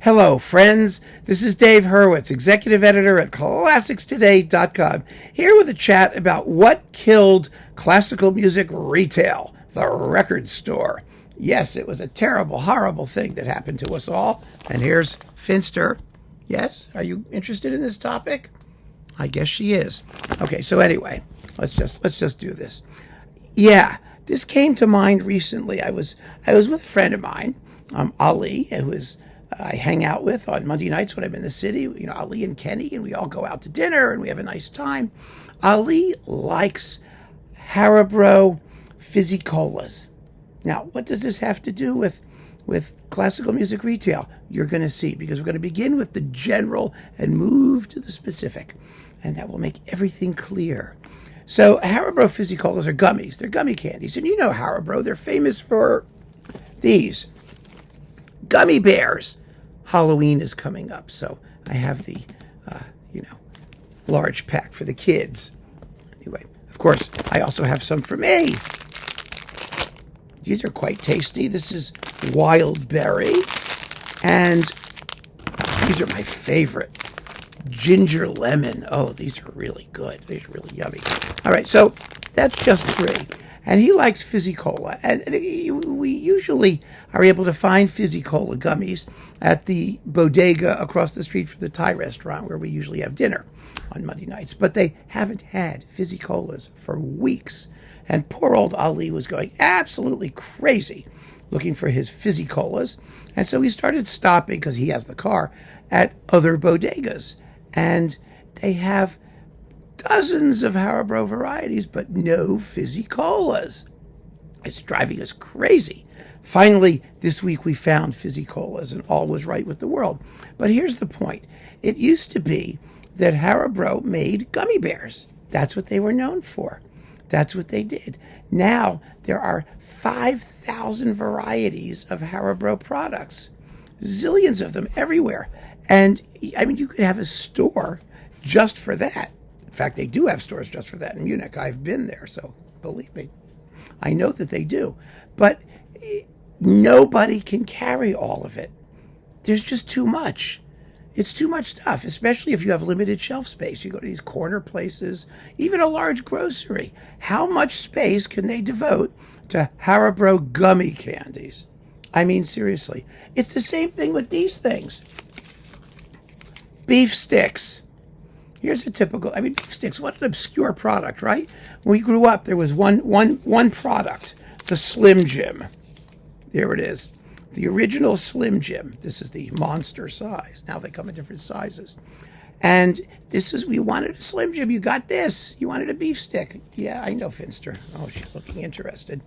Hello, friends. This is Dave Hurwitz, executive editor at ClassicsToday.com, here with a chat about what killed classical music retail, the record store. Yes, it was a terrible, horrible thing that happened to us all. And here's Finster. Yes, are you interested in this topic? I guess she is. Okay, so anyway, let's just do this. Yeah, this came to mind recently. I was with a friend of mine, Ali, I hang out with on Monday nights when I'm in the city. You know, Ali and Kenny, and we all go out to dinner and we have a nice time. Ali likes Haribo fizzy colas. Now, what does this have to do with classical music retail? You're going to see, because we're going to begin with the general and move to the specific, and that will make everything clear. So Haribo fizzy colas are gummies. They're gummy candies, and you know Haribo. They're famous for these gummy bears. Halloween is coming up, so I have the, large pack for the kids. Anyway, of course, I also have some for me. These are quite tasty. This is wild berry, and these are my favorite. Ginger lemon. Oh, these are really good. These are really yummy. All right, so that's just 3. And he likes fizzy cola. And we usually are able to find fizzy cola gummies at the bodega across the street from the Thai restaurant where we usually have dinner on Monday nights. But they haven't had fizzy colas for weeks. And poor old Ali was going absolutely crazy looking for his fizzy colas. And so he started stopping, because he has the car, at other bodegas. And they have dozens of Haribo varieties, but no fizzy colas. It's driving us crazy. Finally, this week we found fizzy colas, and all was right with the world. But here's the point. It used to be that Haribo made gummy bears. That's what they were known for. That's what they did. Now there are 5,000 varieties of Haribo products. Zillions of them everywhere. And I mean, you could have a store just for that. In fact, they do have stores just for that in Munich. I've been there, so believe me. I know that they do. But nobody can carry all of it. There's just too much. It's too much stuff, especially if you have limited shelf space. You go to these corner places, even a large grocery. How much space can they devote to Haribo gummy candies? I mean, seriously. It's the same thing with these things. Beef sticks. Here's a typical, beef sticks, what an obscure product, right? When we grew up, there was one product, the Slim Jim. There it is. The original Slim Jim. This is the monster size. Now they come in different sizes. And we wanted a Slim Jim. You got this. You wanted a beef stick. Yeah, I know, Finster. Oh, she's looking interested.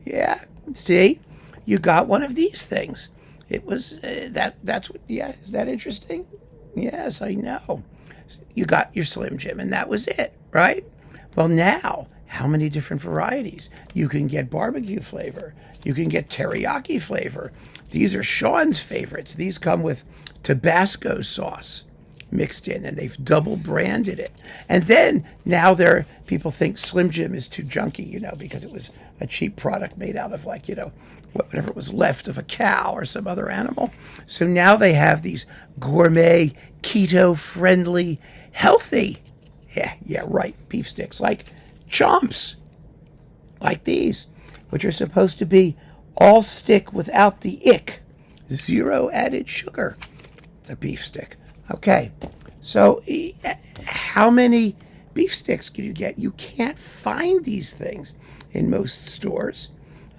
Yeah, see? You got one of these things. It was, that's what, yeah, is that interesting? Yes, I know. You got your Slim Jim, and that was it, right? Well, now, how many different varieties? You can get barbecue flavor. You can get teriyaki flavor. These are Sean's favorites. These come with Tabasco sauce mixed in, and they've double branded it. And then now people think Slim Jim is too junky, because it was a cheap product made out of whatever was left of a cow or some other animal. So now they have these gourmet, keto-friendly, healthy, yeah, right, beef sticks, like chomps, like these, which are supposed to be all stick without the ick, 0 added sugar. It's a beef stick. Okay, so how many beef sticks can you get? You can't find these things in most stores.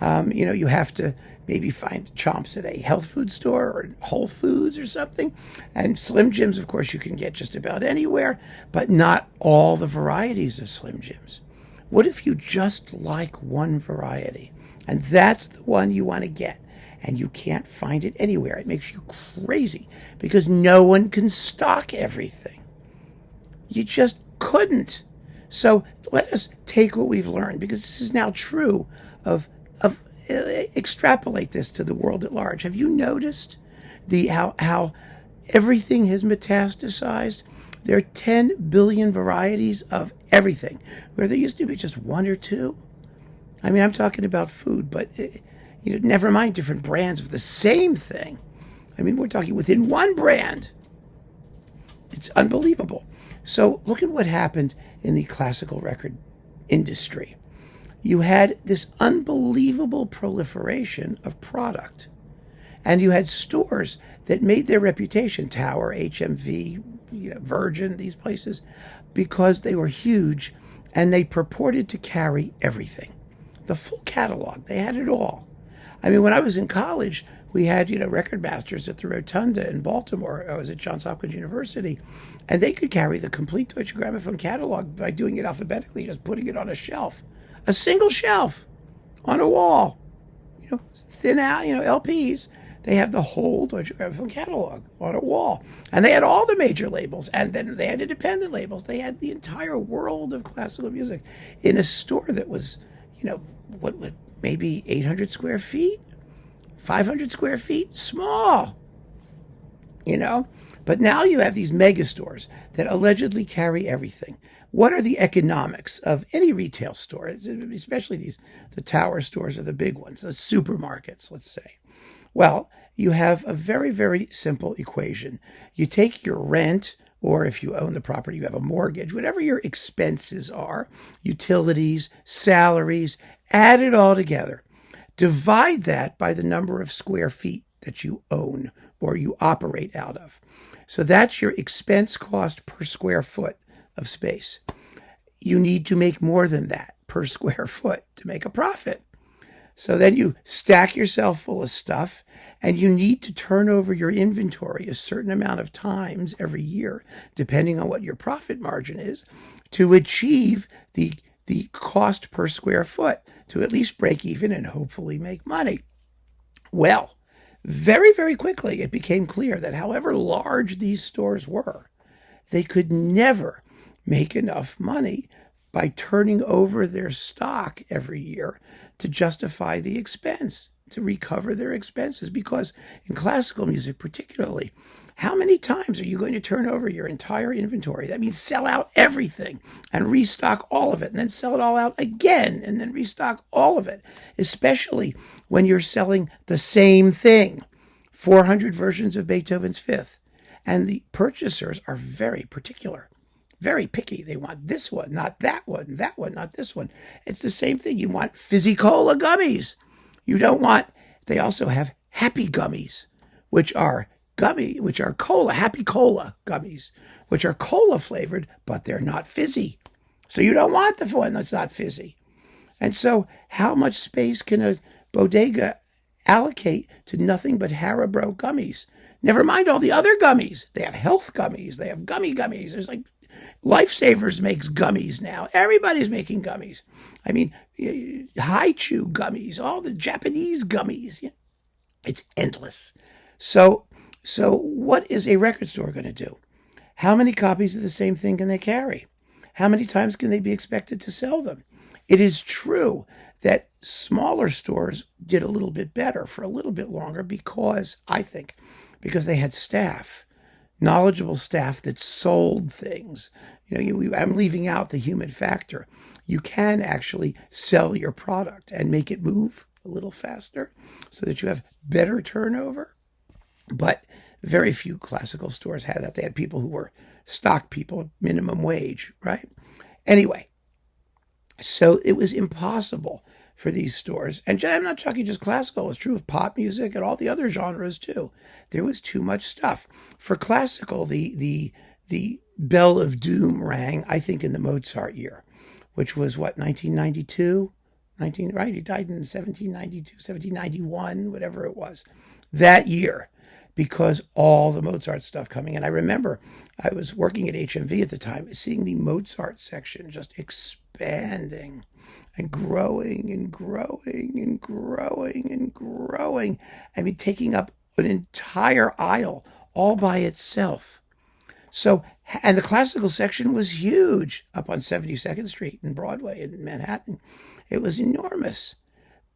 You have to maybe find chomps at a health food store or Whole Foods or something. And Slim Jims, of course, you can get just about anywhere, but not all the varieties of Slim Jims. What if you just like one variety, and that's the one you want to get, and you can't find it anywhere? It makes you crazy because no one can stock everything. You just couldn't. So let us take what we've learned, because this is now true of extrapolate this to the world at large. Have you noticed how everything has metastasized? There are 10 billion varieties of everything, where there used to be just 1 or 2. I'm talking about food, but never mind different brands of the same thing. I mean, we're talking within one brand. It's unbelievable. So look at what happened in the classical record industry. You had this unbelievable proliferation of product. And you had stores that made their reputation, Tower, HMV, Virgin, these places, because they were huge and they purported to carry everything. The full catalog. They had it all. I mean, when I was in college, we had, record masters at the Rotunda in Baltimore. I was at Johns Hopkins University, and they could carry the complete Deutsche Grammophon catalog by doing it alphabetically, just putting it on a shelf. A single shelf on a wall. Thin out, LPs. They have the whole Deutsche Grammophon catalog on a wall. And they had all the major labels, and then they had independent labels. They had the entire world of classical music in a store that was, maybe 800 square feet? 500 square feet? Small, But now you have these mega stores that allegedly carry everything. What are the economics of any retail store, especially the Tower stores are the big ones, the supermarkets, let's say? Well, you have a very, very simple equation. You take your rent, or if you own the property, you have a mortgage, whatever your expenses are, utilities, salaries, add it all together. Divide that by the number of square feet that you own or you operate out of. So that's your expense cost per square foot of space. You need to make more than that per square foot to make a profit. So then you stack yourself full of stuff, and you need to turn over your inventory a certain amount of times every year, depending on what your profit margin is, to achieve the cost per square foot, to at least break even and hopefully make money. Well, very, very quickly, it became clear that however large these stores were, they could never make enough money by turning over their stock every year to justify the expense, to recover their expenses. Because in classical music particularly, how many times are you going to turn over your entire inventory? That means sell out everything and restock all of it, and then sell it all out again and then restock all of it, especially when you're selling the same thing, 400 versions of Beethoven's Fifth. And the purchasers are very particular, very picky. They want this one, not that one, not this one. It's the same thing. You want Fizzy-Cola gummies. You don't want, they also have Happy Gummies, which are cola, Happy Cola gummies, which are cola flavored, but they're not fizzy. So you don't want the one that's not fizzy. And so how much space can a bodega allocate to nothing but Haribo gummies? Never mind all the other gummies. They have health gummies. They have gummies. There's like Lifesavers makes gummies now. Everybody's making gummies. I mean, High Chew gummies, all the Japanese gummies. It's endless. So what is a record store going to do? How many copies of the same thing can they carry? How many times can they be expected to sell them? It is true that smaller stores did a little bit better for a little bit longer because they had staff, knowledgeable staff that sold things. I'm leaving out the human factor. You can actually sell your product and make it move a little faster so that you have better turnover. But very few classical stores had that. They had people who were stock people, minimum wage, right? Anyway, so it was impossible for these stores. And I'm not talking just classical. It's true of pop music and all the other genres too. There was too much stuff. For classical, the bell of doom rang, I think, in the Mozart year, which was 1992? Right? He died in 1792, 1791, whatever it was. That year, because all the Mozart stuff coming in. I remember I was working at HMV at the time, seeing the Mozart section just expanding and growing and growing and growing and growing. I mean, taking up an entire aisle all by itself. So, and the classical section was huge up on 72nd Street and Broadway in Manhattan. It was enormous.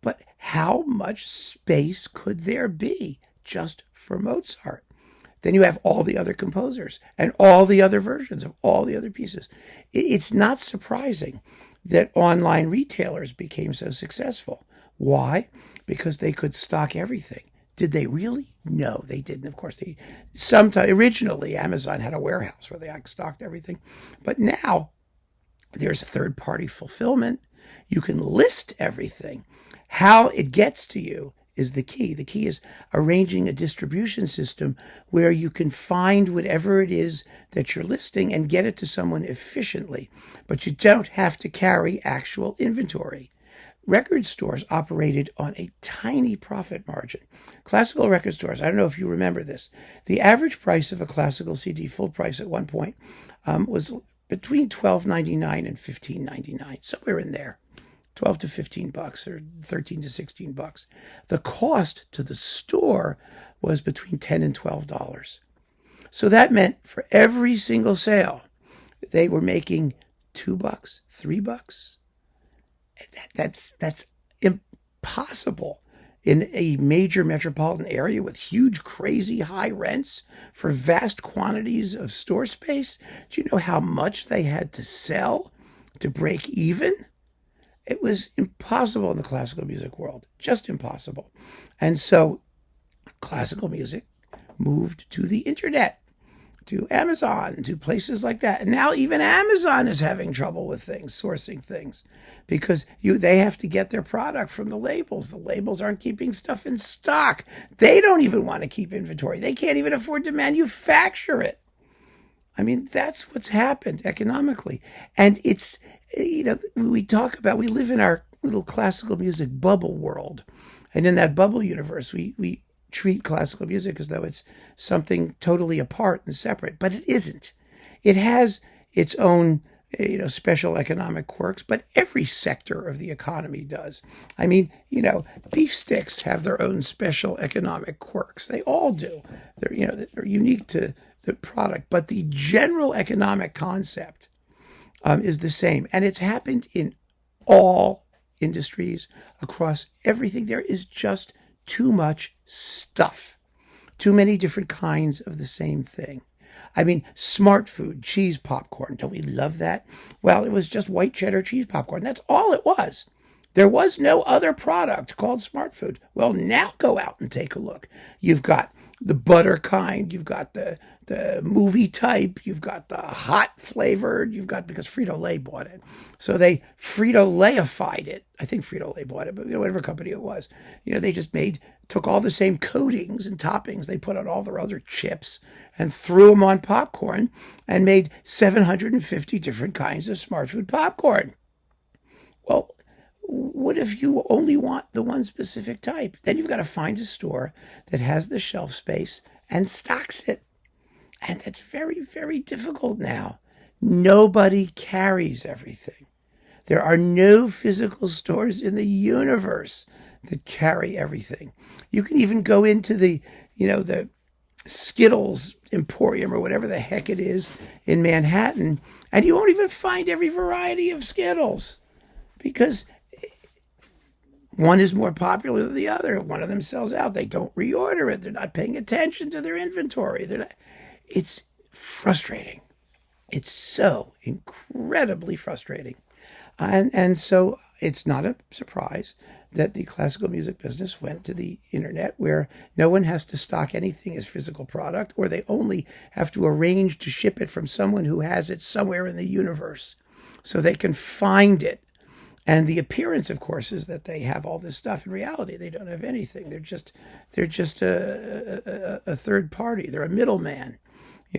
But how much space could there be just for Mozart? Then you have all the other composers and all the other versions of all the other pieces. It's not surprising that online retailers became so successful. Why? Because they could stock everything. Did they really? No, they didn't. Of course, originally Amazon had a warehouse where they stocked everything, but now there's a third-party fulfillment. You can list everything. How it gets to you is the key. The key is arranging a distribution system where you can find whatever it is that you're listing and get it to someone efficiently, but you don't have to carry actual inventory. Record stores operated on a tiny profit margin. Classical record stores, I don't know if you remember this, the average price of a classical CD, full price at one point, was between $12.99 and $15.99, somewhere in there. 12 to 15 bucks or 13 to 16 bucks. The cost to the store was between $10 and $12. So that meant for every single sale, they were making $2, $3. That's impossible in a major metropolitan area with huge, crazy high rents for vast quantities of store space. Do you know how much they had to sell to break even? It was impossible in the classical music world, just impossible. And so classical music moved to the internet, to Amazon, to places like that. And now even Amazon is having trouble with things, sourcing things, because they have to get their product from the labels. The labels aren't keeping stuff in stock. They don't even want to keep inventory. They can't even afford to manufacture it. I mean, that's what's happened economically. And it's, we live in our little classical music bubble world. And in that bubble universe, we treat classical music as though it's something totally apart and separate, but it isn't. It has its own, special economic quirks, but every sector of the economy does. I mean, beef sticks have their own special economic quirks. They all do. They're unique to the product, but the general economic concept is the same. And it's happened in all industries across everything. There is just too much stuff, too many different kinds of the same thing. I mean, smart food, cheese popcorn. Don't we love that? Well, it was just white cheddar cheese popcorn. That's all it was. There was no other product called smart food. Well, now go out and take a look. You've got the butter kind, you've got the movie type, you've got the hot flavored, because Frito-Lay bought it. So they Frito-Layified it. I think Frito-Lay bought it, but whatever company it was. They just took all the same coatings and toppings they put on all their other chips and threw them on popcorn and made 750 different kinds of smart food popcorn. Well, what if you only want the one specific type? Then you've got to find a store that has the shelf space and stocks it. And that's very, very difficult now. Nobody carries everything. There are no physical stores in the universe that carry everything. You can even go into the Skittles Emporium or whatever the heck it is in Manhattan, and you won't even find every variety of Skittles because one is more popular than the other. One of them sells out. They don't reorder it. They're not paying attention to their inventory. It's frustrating. It's so incredibly frustrating. And so it's not a surprise that the classical music business went to the internet, where no one has to stock anything as physical product, or they only have to arrange to ship it from someone who has it somewhere in the universe so they can find it. And the appearance, of course, is that they have all this stuff. In reality, they don't have anything. They're just a third party. They're a middleman,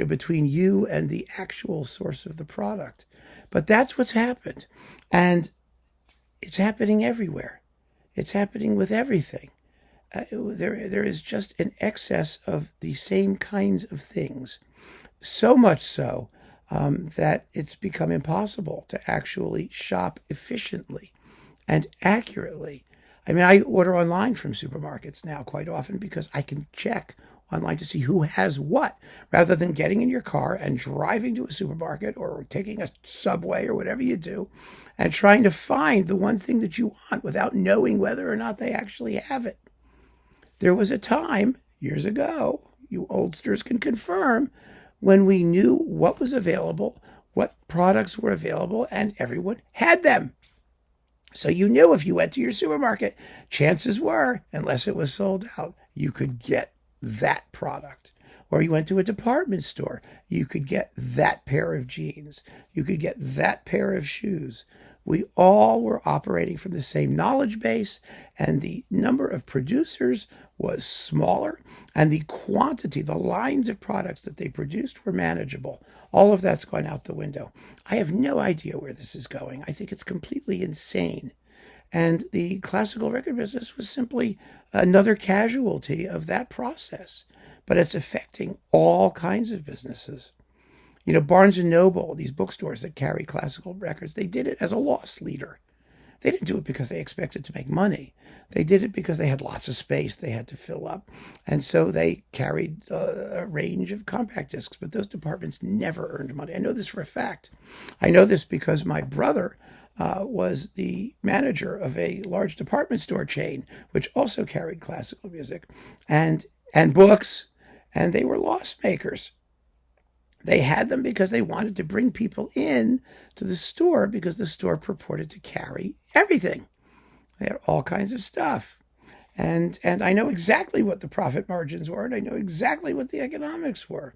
between you and the actual source of the product. But that's what's happened. And it's happening everywhere. It's happening with everything. There is just an excess of the same kinds of things. So much so that it's become impossible to actually shop efficiently and accurately. I mean, I order online from supermarkets now quite often because I can check online to see who has what, rather than getting in your car and driving to a supermarket or taking a subway or whatever you do and trying to find the one thing that you want without knowing whether or not they actually have it. There was a time years ago, you oldsters can confirm, when we knew what was available, what products were available, and everyone had them. So you knew if you went to your supermarket, chances were, unless it was sold out, you could get that product. Or you went to a department store, you could get that pair of jeans, you could get that pair of shoes. We all were operating from the same knowledge base, and the number of producers was smaller, and the quantity, the lines of products that they produced were manageable. All of that's gone out the window. I have no idea where this is going. I think it's completely insane. And the classical record business was simply another casualty of that process. But it's affecting all kinds of businesses. You know, Barnes and Noble, these bookstores that carry classical records, they did it as a loss leader. They didn't do it because they expected to make money. They did it because they had lots of space they had to fill up. And so they carried a range of compact discs, but those departments never earned money. I know this for a fact. I know this because my brother was the manager of a large department store chain, which also carried classical music and books, and they were loss makers. They had them because they wanted to bring people in to the store because the store purported to carry everything. They had all kinds of stuff. And I know exactly what the profit margins were, and I know exactly what the economics were.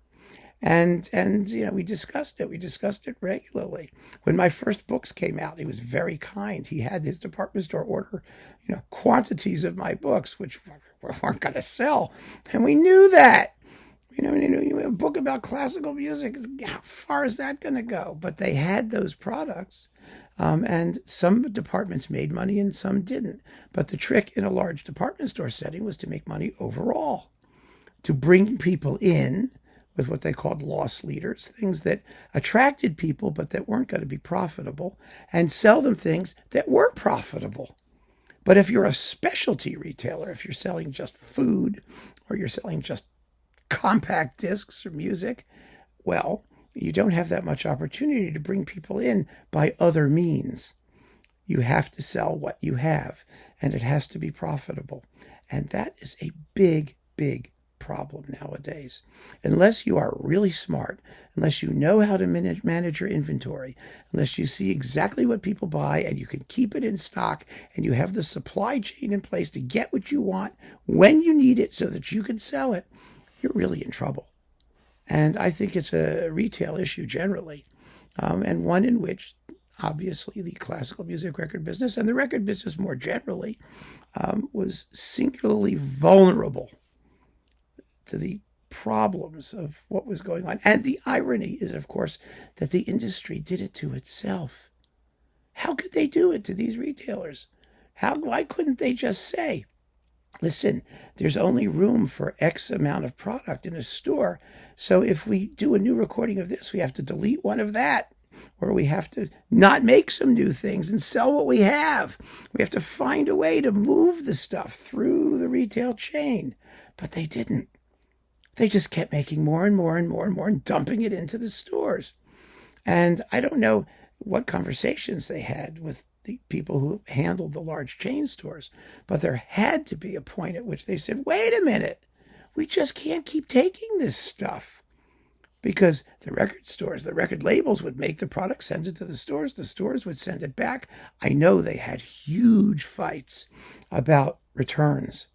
And you know, we discussed it. We discussed it regularly. When my first books came out, he was very kind. He had his department store order, you know, quantities of my books, which weren't going to sell. And we knew that. You know, a book about classical music, how far is that going to go? But they had those products, and some departments made money and some didn't. But the trick in a large department store setting was to make money overall, to bring people in with what they called loss leaders, things that attracted people but that weren't going to be profitable, and sell them things that were profitable. But if you're a specialty retailer, if you're selling just food or you're selling just compact discs or music, well, you don't have that much opportunity to bring people in by other means. You have to sell what you have, and it has to be profitable. And that is a big, big problem nowadays. Unless you are really smart, unless you know how to manage your inventory, unless you see exactly what people buy and you can keep it in stock and you have the supply chain in place to get what you want when you need it so that you can sell it, you're really in trouble. And I think it's a retail issue generally, and one in which obviously the classical music record business and the record business more generally was singularly vulnerable to the problems of what was going on. And the irony is, of course, that the industry did it to itself. How could they do it to these retailers? Why couldn't they just say, listen, there's only room for X amount of product in a store. So if we do a new recording of this, we have to delete one of that. Or we have to not make some new things and sell what we have. We have to find a way to move the stuff through the retail chain. But they didn't. They just kept making more and more and more and more and dumping it into the stores. And I don't know what conversations they had with the people who handled the large chain stores, but there had to be a point at which they said, wait a minute, we just can't keep taking this stuff. Because the record stores, the record labels would make the product, send it to the stores would send it back. I know they had huge fights about returns.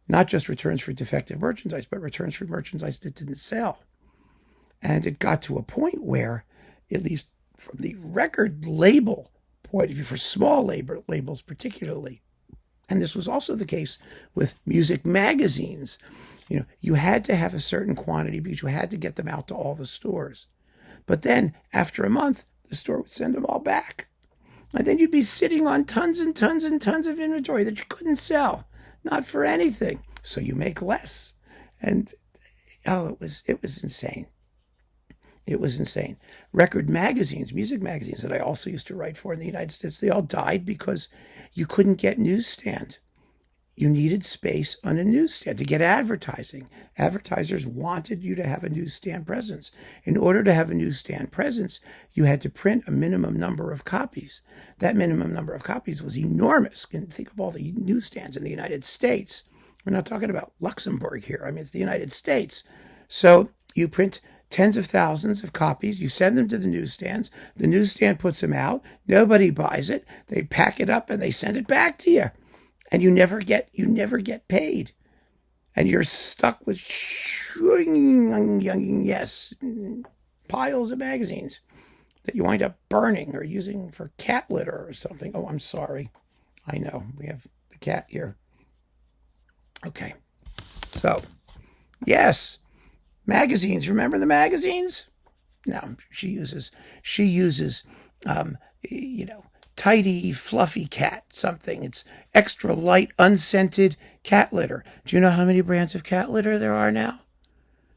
Not just returns for defective merchandise, but returns for merchandise that didn't sell. And it got to a point where, at least from the record label point of view, for small labels particularly, and this was also the case with music magazines, you know, you had to have a certain quantity because you had to get them out to all the stores. But then, after a month, the store would send them all back. And then you'd be sitting on tons and tons and tons of inventory that you couldn't sell. Not for anything. So you make less. And, it was insane. It was insane. Record magazines, music magazines that I also used to write for in the United States, they all died because you couldn't get newsstand. You needed space on a newsstand to get advertising. Advertisers wanted you to have a newsstand presence. In order to have a newsstand presence, you had to print a minimum number of copies. That minimum number of copies was enormous. And think of all the newsstands in the United States. We're not talking about Luxembourg here. I mean, it's the United States. So you print tens of thousands of copies. You send them to the newsstands. The newsstand puts them out. Nobody buys it. They pack it up and they send it back to you. And you never get paid. And you're stuck with yes, piles of magazines that you wind up burning or using for cat litter or something. Oh, I'm sorry. I know we have the cat here. Okay. So, yes, magazines. Remember the magazines? No, she uses you know, tidy, fluffy cat something. It's extra light, unscented cat litter. Do you know how many brands of cat litter there are now?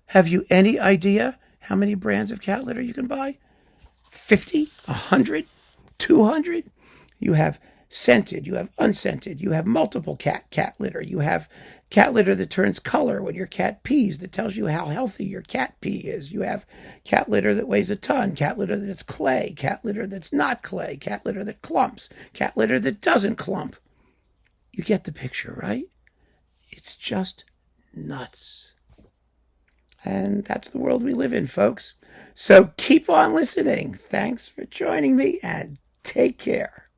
Have you any idea how many brands of cat litter you can buy? 50, 100, 200? You have scented, you have unscented, you have multiple cat litter. You have cat litter that turns color when your cat pees, that tells you how healthy your cat pee is. You have cat litter that weighs a ton, cat litter that's clay, cat litter that's not clay, cat litter that clumps, cat litter that doesn't clump. You get the picture, right? It's just nuts. And that's the world we live in, folks. So keep on listening. Thanks for joining me and take care.